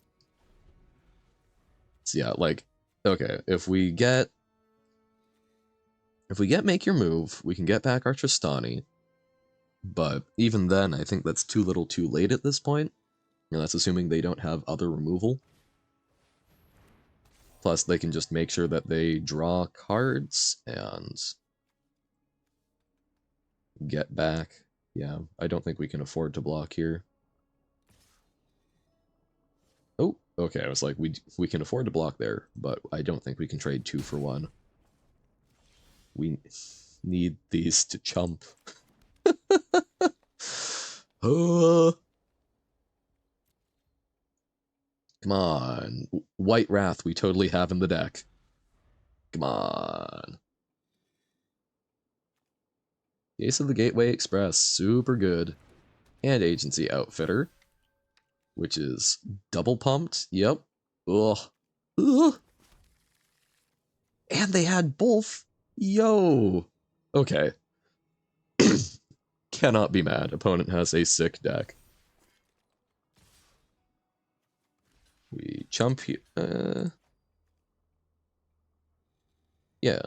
yeah, like, okay, if we get make your move, we can get back our Trostani. But even then, I think that's too little too late at this point. And that's assuming they don't have other removal. Plus, they can just make sure that they draw cards and get back Yeah, I don't think we can afford to block here. Oh, okay, I was like, we can afford to block there, but I don't think we can trade 2 for 1. We need these to chump. Oh, come on. White Wrath we totally have in the deck. Come on. Ace of the Gateway Express, super good. And Agency Outfitter, which is double pumped. Yep. Ugh. Ugh. And they had both. Yo. Okay. Cannot be mad. Opponent has a sick deck. We chump here. Yeah.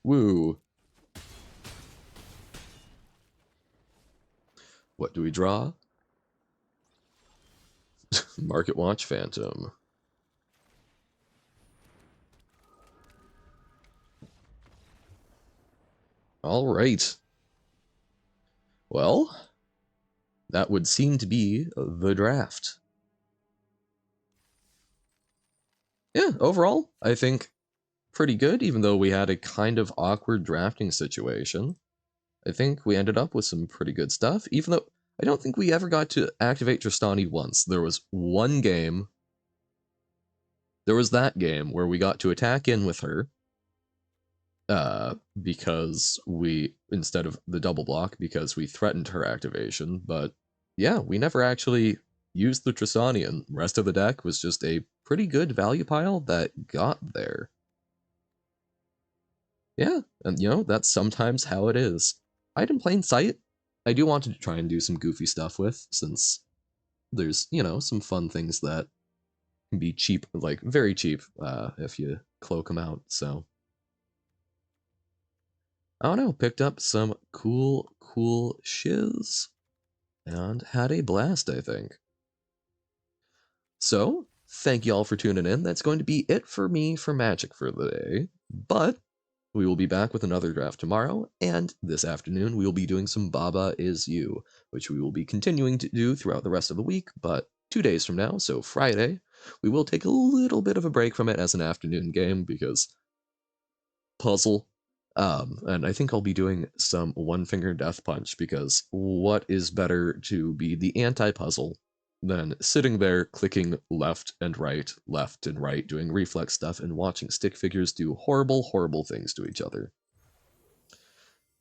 Woo. What do we draw? Market Watch Phantom. All right. Well, that would seem to be the draft. Yeah, overall, I think pretty good, even though we had a kind of awkward drafting situation. I think we ended up with some pretty good stuff, even though I don't think we ever got to activate Trostani once. There was one game. There was that game where we got to attack in with her, because we, instead of the double block, because we threatened her activation, but yeah, we never actually used the Trostani, and the rest of the deck was just a pretty good value pile that got there. Yeah, and that's sometimes how it is. Hide in plain sight, I do want to try and do some goofy stuff with, since there's, some fun things that can be cheap, like very cheap, if you cloak them out, so. I don't know, picked up some cool shiz, and had a blast, I think. So, thank you all for tuning in. That's going to be it for me for Magic for the day, but we will be back with another draft tomorrow, and this afternoon we will be doing some Baba Is You, which we will be continuing to do throughout the rest of the week, but 2 days from now, so Friday, we will take a little bit of a break from it as an afternoon game, because puzzle. And I think I'll be doing some One Finger Death Punch, because what is better to be the anti-puzzle than sitting there clicking left and right, doing reflex stuff, and watching stick figures do horrible things to each other.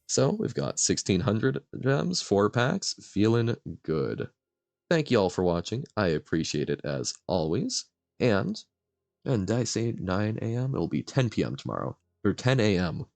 So we've got 1,600 gems, 4 packs, feeling good. Thank you all for watching. I appreciate it as always. And did I say 9 a.m.? It'll be 10 p.m. tomorrow. Or 10 a.m.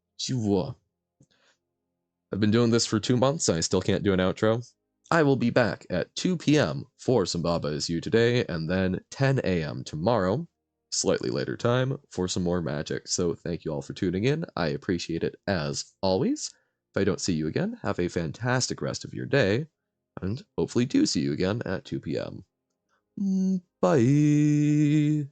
I've been doing this for 2 months, and I still can't do an outro. I will be back at 2 p.m. for some Baba Is You today, and then 10 a.m. tomorrow, slightly later time, for some more Magic. So thank you all for tuning in. I appreciate it as always. If I don't see you again, have a fantastic rest of your day, and hopefully do see you again at 2 p.m. Bye.